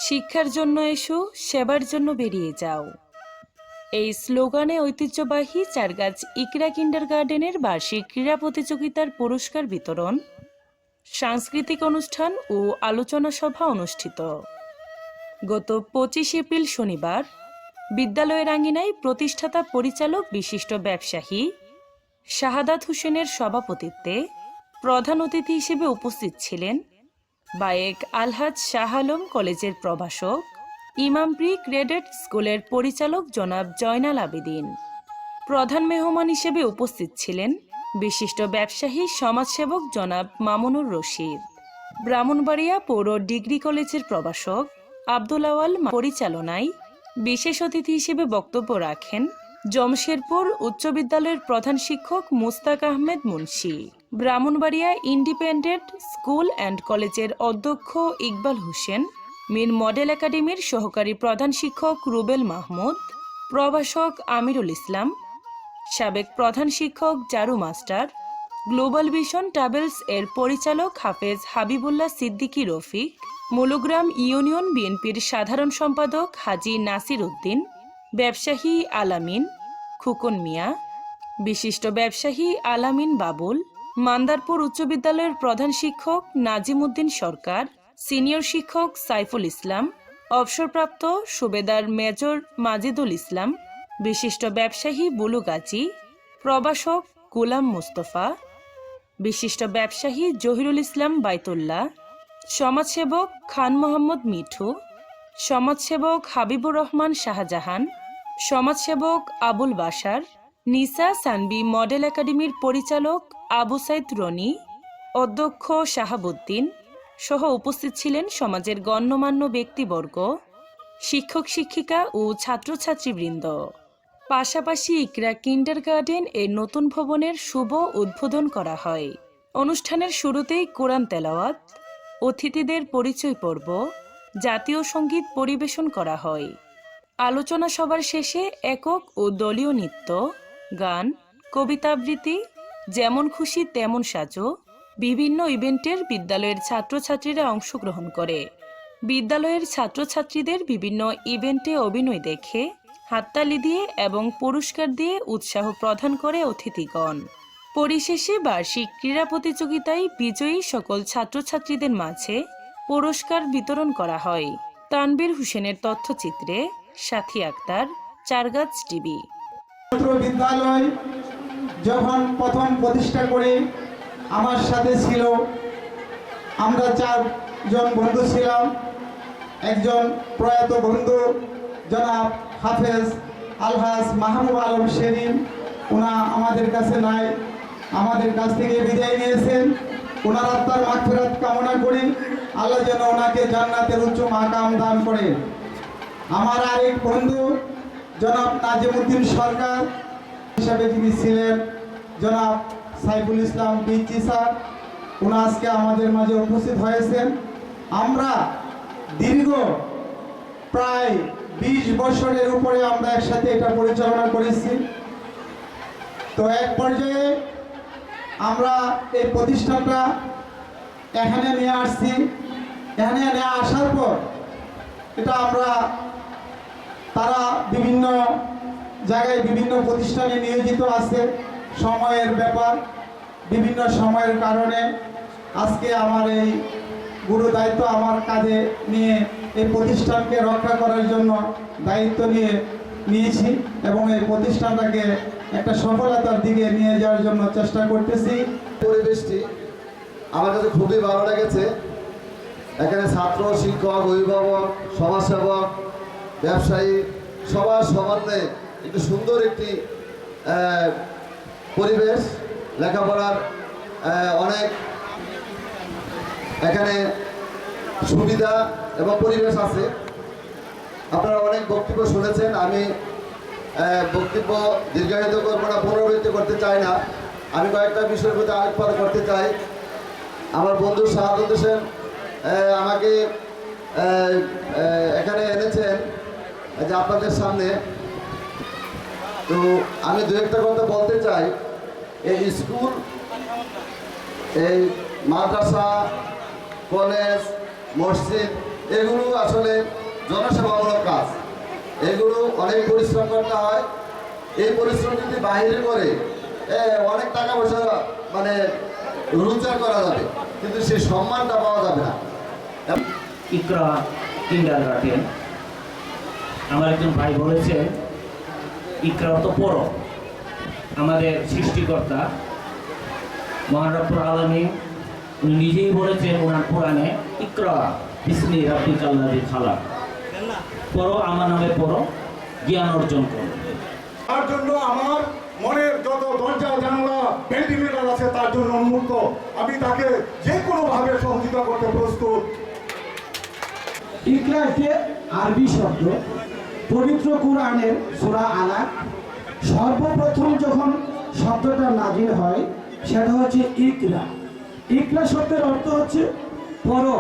শিক্ষার জন্য এসো, সেবার জন্য বেরিয়ে যাও। এই স্লোগানে ঐতিহ্যবাহী চারগাছ ইকরা কিন্ডারগার্টেনের বার্ষিক ক্রীড়া প্রতিযোগিতার পুরস্কার বিতরণ, সাংস্কৃতিক অনুষ্ঠান ও আলোচনা সভা অনুষ্ঠিত। গত 25 এপ্রিল শনিবার বিদ্যালয়ের আঙিনায় প্রতিষ্ঠাতা পরিচালক বিশিষ্ট ব্যবসায়ী শাহাদাত হোসেনের সভাপতিত্বে প্রধান অতিথি হিসেবে উপস্থিত ছিলেন বায়েক আলহাজ শাহ আলম কলেজের প্রভাষক, ইমামপ্রি ক্রেডেট স্কুলের পরিচালক জনাব জয়নাল আবেদিন। প্রধান মেহমান হিসেবে উপস্থিত ছিলেন বিশিষ্ট ব্যবসায়ী সমাজসেবক জনাব মামুনুর রশিদ। ব্রাহ্মণবাড়িয়া পৌর ডিগ্রি কলেজের প্রভাষক আব্দুল আওয়াল পরিচালনায় বিশেষ অতিথি হিসেবে বক্তব্য রাখেন জমশেরপুর উচ্চ বিদ্যালয়ের প্রধান শিক্ষক Mustaq Ahmed Munshi. Brahmanbaria independent school and কলেজের অধ্যক্ষ ইকবাল হোসেন, মীর মডেল একাডেমির সহকারী প্রধান শিক্ষক রুবেল মাহমুদ, প্রভাষক আমিরুল ইসলাম, সাবেক প্রধান শিক্ষক জারু মাস্টার, গ্লোবাল ভিশন ট্রাভেলস এর পরিচালক হাফেজ হাবিবুল্লাহ সিদ্দিকী রফিক, মুলুগ্রাম ইউনিয়ন বিএনপির সাধারণ সম্পাদক হাজি নাসির উদ্দিন, ব্যবসায়ী আলামিন খুকন মিয়া, বিশিষ্ট ব্যবসায়ী আলামিন বাবুল, মান্দারপুর উচ্চ বিদ্যালয়ের প্রধান শিক্ষক নাজিম উদ্দিন সরকার, সিনিয়র শিক্ষক সাইফুল ইসলাম, অবসরপ্রাপ্ত সুবেদার মেজর মাজিদুল ইসলাম, বিশিষ্ট ব্যবসায়ী বুলু গাজী, প্রভাষক গোলাম মুস্তফা, বিশিষ্ট ব্যবসায়ী জহিরুল ইসলাম বাইতুল্লাহ, সমাজসেবক খান মোহাম্মদ মিঠু, সমাজসেবক হাবিবুর রহমান শাহজাহান, সমাজসেবক আবুল বাশার, নিসা সানবি মডেল একাডেমির পরিচালক আবু সাইদ রনি, অধ্যক্ষ শাহাবুদ্দিন সহ উপস্থিত ছিলেন সমাজের গণ্যমান্য ব্যক্তিবর্গ, শিক্ষক শিক্ষিকা ও ছাত্রছাত্রীবৃন্দ। পাশাপাশি ইকরা কিন্ডারগার্টেন এর নতুন ভবনের শুভ উদ্বোধন করা হয়। অনুষ্ঠানের শুরুতেই কোরআন তেলাওয়াত, অতিথিদের পরিচয় পর্ব, জাতীয় সঙ্গীত পরিবেশন করা হয়। আলোচনা সভার শেষে একক ও দলীয় নৃত্য, গান, কবিতা আবৃত্তি, যেমন খুশি তেমন সাজো বিভিন্ন ইভেন্টের বিদ্যালয়ের ছাত্রছাত্রীরা অংশগ্রহণ করে। বিদ্যালয়ের ছাত্রছাত্রীদের বিভিন্ন ইভেন্টে অভিনয় দেখে হাততালি দিয়ে এবং পুরস্কার দিয়ে উৎসাহ প্রদান করে অতিথিগণ। পরিশেষে বার্ষিক ক্রীড়া প্রতিযোগিতায় বিজয়ী সকল ছাত্রছাত্রীদের মাঝে পুরস্কার বিতরণ করা হয়। তানবীর হোসেনের তথ্যচিত্রে সাথী আক্তার, চারগাছ টিভি। বিদ্যালয় যখন প্রথম প্রতিষ্ঠা করি আমার সাথে ছিল, আমরা 4 জন বন্ধু ছিলাম। একজন প্রয়াত বন্ধু জনাব হাফেজ আলহাজ মাহমুদ আলম শেরিন, ওনা আমাদের কাছে নাই, আমাদের কাছ থেকে বিদায় নিয়েছেন। ওনার আত্মার মাগফিরাত কামনা করি, আল্লাহ যেন ওনাকে জান্নাতের উচ্চ মাকাম দান করে। আমার আরেক বন্ধু জনাব নাজিম উদ্দিন সরকার হিসাবে যিনি ছিলেন জনাব সাইফুল ইসলাম বিচি স্যার, ওনা আজকে আমাদের মাঝে উপস্থিত হয়েছেন। আমরা দীর্ঘ প্রায় 20 বছরের উপরে আমরা একসাথে এটা পরিচালনা করেছি। তো এক পর্যায়ে আমরা এই প্রতিষ্ঠানটা এখানে নিয়ে আসছি। এখানে নিয়ে আসার পর এটা আমরা তারা বিভিন্ন জায়গায় বিভিন্ন প্রতিষ্ঠানে নিয়োজিত আছে। সময়ের ব্যাপার, বিভিন্ন সময়ের কারণে আজকে আমার এই গুরু দায়িত্ব আমার কাঁধে নিয়ে এই প্রতিষ্ঠানকে রক্ষা করার জন্য দায়িত্ব নিয়েছি এবং এই প্রতিষ্ঠানটাকে একটা সফলতার দিকে নিয়ে যাওয়ার জন্য চেষ্টা করতেছি। পরিবেশটি আমার কাছে খুবই ভালো লেগেছে। এখানে ছাত্র, শিক্ষক, অভিভাবক, সমাজসেবক, ব্যবসায়ী সবার সমন্বয়ে একটু সুন্দর একটি পরিবেশ, লেখাপড়ার অনেক এখানে সুবিধা এবং পরিবেশ আছে। আপনারা অনেক বক্তব্য শুনেছেন, আমি বক্তব্য দীর্ঘায়িত করবো না, পুনরাবৃত্তি করতে চাই না। আমি কয়েকটা বিষয়ের প্রতি আলোকপাত করতে চাই। আমার বন্ধু শাহাদাত হোসেন আমাকে এখানে এনেছেন যে আপনাদের সামনে। তো আমি দু একটা কথা বলতে চাই। এই স্কুল, এই মাদ্রাসা, কলেজ, মসজিদ এগুলো আসলে জনসেবামূলক কাজ। এগুলো অনেক পরিশ্রম করতে হয়। এই পরিশ্রম যদি বাইরে করে অনেক টাকা পয়সা মানে রোজগার করা যাবে, কিন্তু সেই সম্মানটা পাওয়া যাবে না। ইকরা কিন্ডারগার্টেন, আমার একজন ভাই বলেছে ইকরা তো পড়ো। আমাদের সৃষ্টিকর্তা মহান রব্বুল আলামিন উনি নিজেই বলেছেন ওনার কোরআনে, ইকরা বিসমি রাব্বিকাল্লাযী খালাক, পড়ো আমার নামে পড়ো, জ্ঞান অর্জন করো। তার জন্য আমার মনের যত দরজা জানালা ভেন্টিলেটর আছে তার জন্য উন্মুক্ত। আমি তাকে যে কোনোভাবে সহযোগিতা করতে প্রস্তুত। ইকরা একটি আরবি শব্দ, পবিত্র কোরআনের সূরা আলাক সর্বপ্রথম যখন শব্দটা নাজিল হয় সেটা হচ্ছে ইকরা। ইকরা শব্দের অর্থ হচ্ছে পড়ো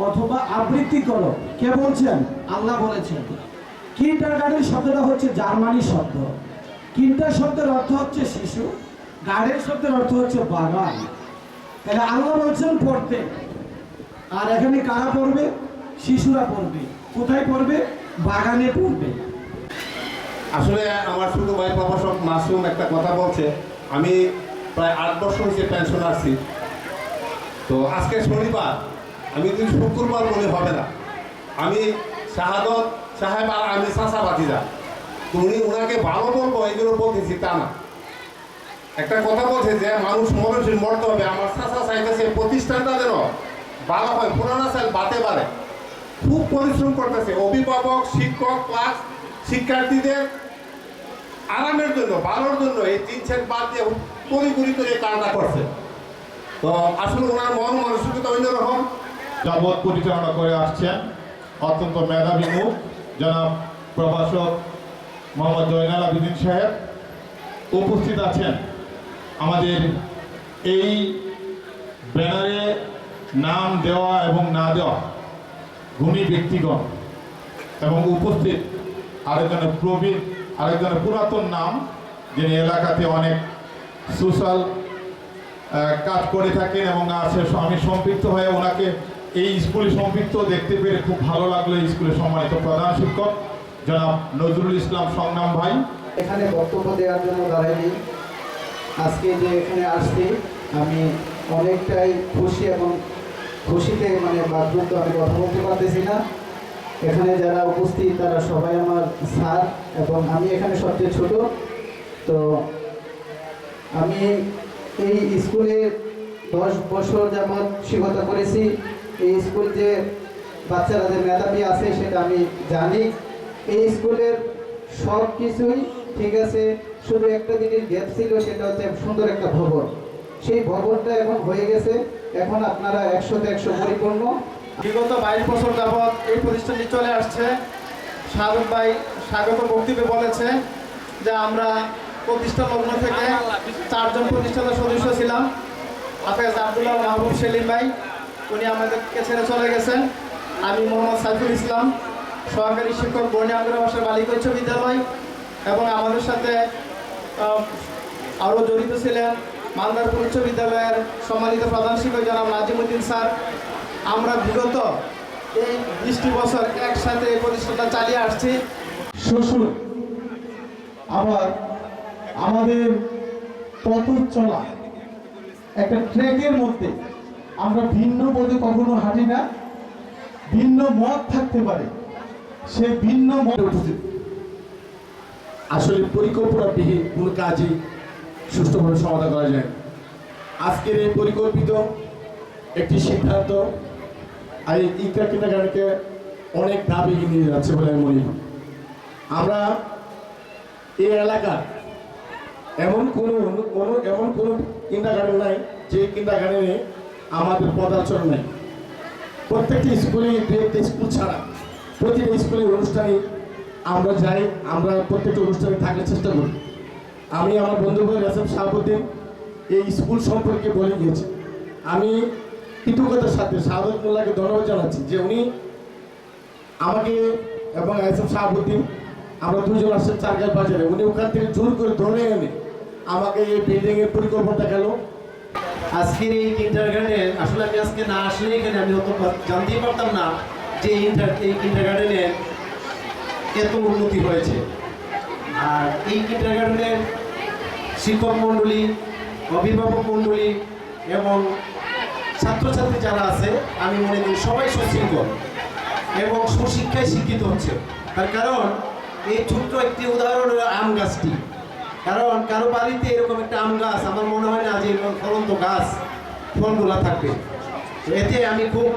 অথবা আবৃত্তি করো। কে বলছেন? আল্লাহ বলেছেন। কিন্ডারগার্টেন শব্দটা হচ্ছে জার্মানি শব্দ। কিন্ডার শব্দের অর্থ হচ্ছে শিশু, গার্ডেন শব্দের অর্থ হচ্ছে বাগান। তাহলে আল্লাহ বলছেন পড়তে, আর এখানে কারা পড়বে? শিশুরা পড়বে। কোথায় পড়বে? বাগানে পড়বে। আসলে আমার ছোট ভাই প্রভাষক মাসুম একটা কথা বলছে। আমি প্রায় 8 বছর হয়েছে পেনশন আসছি। তো আজকে শনিবার, আমি যদি শুক্রবার মনে হবে না। আমি শাহাদত সাহেব আর আমি চাষা বাতিজা, তো ওনাকে ভালো বলবো এইগুলো বলতেছি তা না। একটা কথা বলছে যে মানুষ মরণশীল মরতে হবে। আমার চাষা চাইতেছে প্রতিষ্ঠানটা যেন ভালো হয়, পুরানা চাল বাতে পারে। খুব পরিশ্রম করতেছে অভিভাবক, শিক্ষক, ক্লাস শিক্ষার্থীদের আরামের জন্য, ভালোর জন্য এই 3 সেট বাদ দিয়ে তড়িঘড়ি করে কাজটা করছে। তো আসলে ওনার মন মানসিকতা অন্যরকম। যাবৎ পরিচালনা করে আসছেন অত্যন্ত মেধাবী মুখ জনাব প্রভাষক মোহাম্মদ জয়নাল আবেদিন সাহেব। উপস্থিত আছেন আমাদের এই ব্যানারে নাম দেওয়া এবং না দেওয়া গুণী ব্যক্তিগণ, এবং উপস্থিত আরেকজনের পুরাতন নাম, যিনি এলাকাতে অনেক সোশ্যাল কাজ করে থাকেন এবং আমি সম্পৃক্ত হয়ে ওনাকে এই স্কুলে সম্পৃক্ত দেখতে পেরে খুব ভালো লাগলো। এই স্কুলের সম্মানিত প্রধান শিক্ষক জনাব নজরুল ইসলাম সংগ্রাম ভাই। এখানে বক্তব্য দেওয়ার জন্য দাঁড়াইনি। আজকে যে এখানে আসছি আমি অনেকটাই খুশি, এবং খুশিতে মানে বাধ্যত আমি কথা বলতে পারতেছি না। এখানে যারা উপস্থিত তারা সবাই আমার স্যার, এবং আমি এখানে সবচেয়ে ছোট। তো আমি এই স্কুলে 10 বছর যাবৎ শিক্ষকতা করেছি। এই স্কুল যে বাচ্চারা যে মেধাবী আছে সেটা আমি জানি। এই স্কুলের সব কিছুই ঠিক আছে, শুধু একটা জিনিস গ্যাপ ছিল, সেটা হচ্ছে সুন্দর একটা ভবন। সেই ভবনটা এখন হয়ে গেছে। এখন আপনারা 100-তে 100 পরিপূর্ণ। বিগত 22 বছর যাবৎ এই প্রতিষ্ঠানটি চলে আসছে। সাধক ভাই স্বাগত বক্তব্যে বলেছে যে আমরা প্রতিষ্ঠা লগ্ন থেকে 4 জন প্রতিষ্ঠাতা সদস্য ছিলাম। হাফেজ আব্দুল্লাহ মাহবুব সেলিম ভাই, উনি আমাদেরকে ছেড়ে চলে গেছেন। আমি মোহাম্মদ সাইফুল ইসলাম, সহকারী শিক্ষক বর্ণি আগ্রা ভাষা বালিকা উচ্চ বিদ্যালয়, এবং আমাদের সাথে আরও জড়িত ছিলেন মালদারপুর উচ্চ বিদ্যালয়ের সম্মানিত প্রধান শিক্ষক জনাব নাজিমুদ্দিন স্যার। আমরা বিগত এই 20টি বছর একসাথে এই প্রতিষ্ঠানটা চালিয়ে আসছি। শ্বশুর আবার আমাদের পথ চলা একটা ট্রেকের মধ্যে আমরা ভিন্ন পথে কখনো হাঁটি না। ভিন্ন মত থাকতে পারে, সে ভিন্ন মত উঠেছে। আসলে পরিকল্পনাবিহীন কোনো কাজই সুষ্ঠুভাবে সমাধান করা যায়। আজকের এই পরিকল্পিত একটি সিদ্ধান্ত আর ইকরা কিন্ডারগার্টেনকে অনেক ধাপে এগিয়ে নিয়ে যাচ্ছে বলে আমি মনে করি। আমরা এই এলাকার এমন কোনো কিন্ডারগার্টেন নাই যে কিন্ডারগার্টেনে আমাদের পদার্চনা নাই। প্রত্যেকটি স্কুলে, স্কুল ছাড়া প্রতিটা স্কুলের অনুষ্ঠানে আমরা যাই, আমরা প্রত্যেকটা অনুষ্ঠানে থাকার চেষ্টা করি। আমি আমার বন্ধু ভাই রাসেম শাহাবুদ্দিন এই স্কুল সম্পর্কে বলে গিয়েছি। আমি কৃতজ্ঞতার সাথে শাহাদত মোল্লাকে ধন্যবাদ জানাচ্ছি যে উনি আমাকে এবং রাসেম শাহাবুদ্দিন, আমরা দুজন আসছেন চারগাঁও বাজারে, উনি ওখান থেকে জোর করে ধরে এনে আমাকে এই বিল্ডিংয়ের পরিকল্পনা দেখালো। আজকের এই কিন্ডারগার্টেন আসলে আমি আজকে না আসলে এখানে আমি অত জানতেই পারতাম না যে এই কিন্ডারগার্টেনের এত উন্নতি হয়েছে। আর এই কিন্ডারগার্টেনের শিক্ষক মণ্ডলী, অভিভাবক মণ্ডলী এবং ছাত্রছাত্রী যারা আছে আমি মনে করি সবাই সুশৃঙ্খল এবং সুশিক্ষায় শিক্ষিত হচ্ছে। তার কারণ এই ছোট্ট একটি উদাহরণ হলো আম গাছটি। কারণ কারো বাড়িতে এরকম একটা আম গাছ আমার মনে হয় না যে এরকম ফলন্ত গাছ ফলগুলা থাকবে। এতে আমি খুব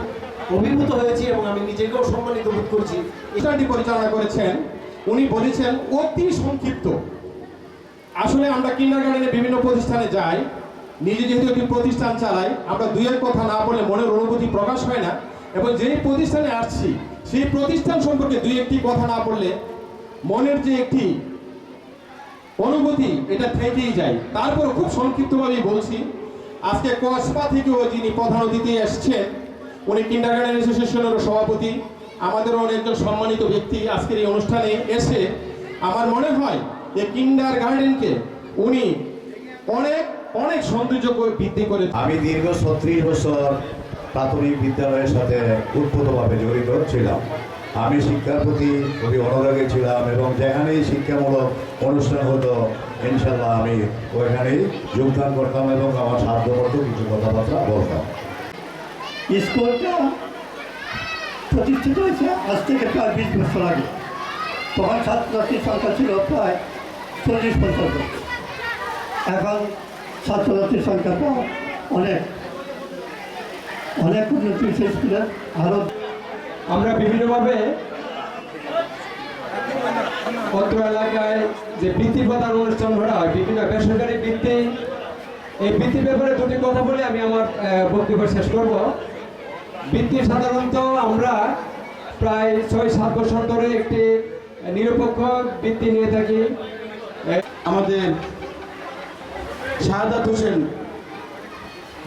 অভিভূত হয়েছি এবং আমি নিজেকেও সম্মানিত বোধ করছি। অনুষ্ঠানটি পরিচালনা করেছেন উনি বলেছেন অতি সংক্ষিপ্ত। আসলে আমরা কিন্ডারগার্টেনে বিভিন্ন প্রতিষ্ঠানে যাই, নিজে যেহেতু একটি প্রতিষ্ঠান চালাই, আমরা দুইয়ের কথা না বলে মনের অনুভূতি প্রকাশ হয় না, এবং যেই প্রতিষ্ঠানে আসছি সেই প্রতিষ্ঠান সম্পর্কে দুই একটি কথা না বললে মনের যে একটি অনুভূতি এটা থেকেই যায়। তারপর খুব সংক্ষিপ্তভাবেই বলছি, আজকে কসবা থেকেও যিনি প্রধান অতিথি এসছেন উনি কিন্ডারগার্টেন অ্যাসোসিয়েশনের সভাপতি, আমাদেরও অনেকজন সম্মানিত ব্যক্তি আজকের এই অনুষ্ঠানে এসে আমার মনে হয় যে কিন্ডারগার্টেনকে উনি অনেক অনেক সৌন্দর্য বৃদ্ধি করে। আমি দীর্ঘ ৩৬ বছর প্রাথমিক বিদ্যালয়ের সাথে উদ্ভূতভাবে জড়িত ছিলাম। আমি শিক্ষার প্রতি খুবই অনুরাগী ছিলাম এবং যেখানেই শিক্ষামূলক অনুষ্ঠান হতো ইনশাল্লাহ আমি ওইখানেই যোগদান করতাম এবং আমার সাধ্যমতো কিছু কথাবার্তা বলতাম। স্কুলটা প্রতিষ্ঠিত হয়েছে আজ থেকে প্রায় ২০ বছর আগে। তখন ছাত্রছাত্রীর সংখ্যা ছিল প্রায় ৪০-৫০ জন। এখন ছাত্রছাত্রীর সংখ্যা প্রায় অনেক উন্নতি হয়েছে স্কুলের। আরও আমরা বিভিন্নভাবে অত্র এলাকায় যে বৃত্তি প্রদান অনুষ্ঠান করা হয়, বিভিন্ন বেসরকারি বৃত্তি, এই বৃত্তির ব্যাপারে দুটি কথা বলে আমি আমার বক্তব্য শেষ করব। বৃত্তি সাধারণত আমরা প্রায় ৬-৭ বছর ধরে একটি নিরপেক্ষ বৃত্তি নিয়ে থাকি। আমাদের শাহাদাত হোসেন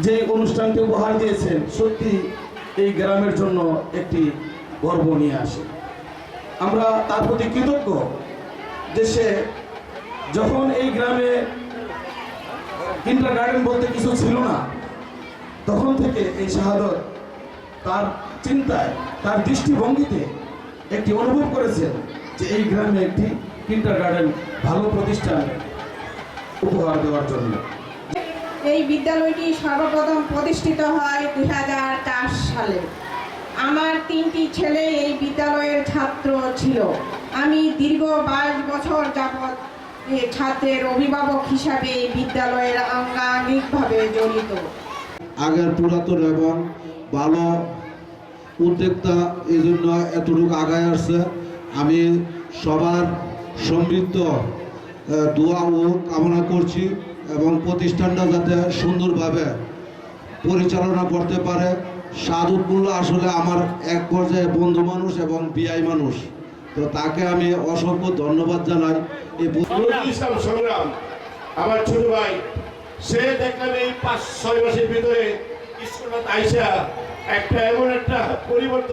যে অনুষ্ঠানটি উপহার দিয়েছেন সত্যি এই গ্রামের জন্য একটি গর্ব নিয়ে আসে। আমরা তার প্রতি কৃতজ্ঞ যে সে যখন এই গ্রামে কিন্ডারগার্টেন বলতে কিছু ছিল না, তখন থেকে এই শাহাদত তার চিন্তায়, তার দৃষ্টিভঙ্গিতে একটি অনুভব করেছেন যে এই গ্রামে একটি কিন্ডারগার্টেন ভালো প্রতিষ্ঠান উপহার দেওয়ার জন্য। এই বিদ্যালয়টি সর্বপ্রথম প্রতিষ্ঠিত হয় ২০০৪ সালে। আমার ৩টি ছেলে এই বিদ্যালয়ের ছাত্র ছিল। আমি দীর্ঘ ২২ বছর যাবৎ ছাত্রের অভিভাবক হিসাবে এই বিদ্যালয়ের আঙ্গাঙ্গিকভাবে জড়িত। আগের পুরাতন এবং ভালো উদ্যোক্তা এই জন্য এতটুকু আগায় আসছে। আমি সবার সমৃদ্ধ দোয়া ও কামনা করছি এবং প্রতিষ্ঠানটা যাতে সুন্দরভাবে পরিচালনা করতে পারে। সাদুত মোল্লা আসলে আমার এক পর্যায়ে বন্ধু মানুষ এবং বিআই মানুষ, তো তাকে আমি অসংখ্য ধন্যবাদ জানাই। এই ইসলাম সংগ্রাম আমার ছোট ভাই, সে দেখলাম এই ৫-৬ মাসের ভিতরে স্কুলটা আইসা একটা এমন একটা পরিবর্তন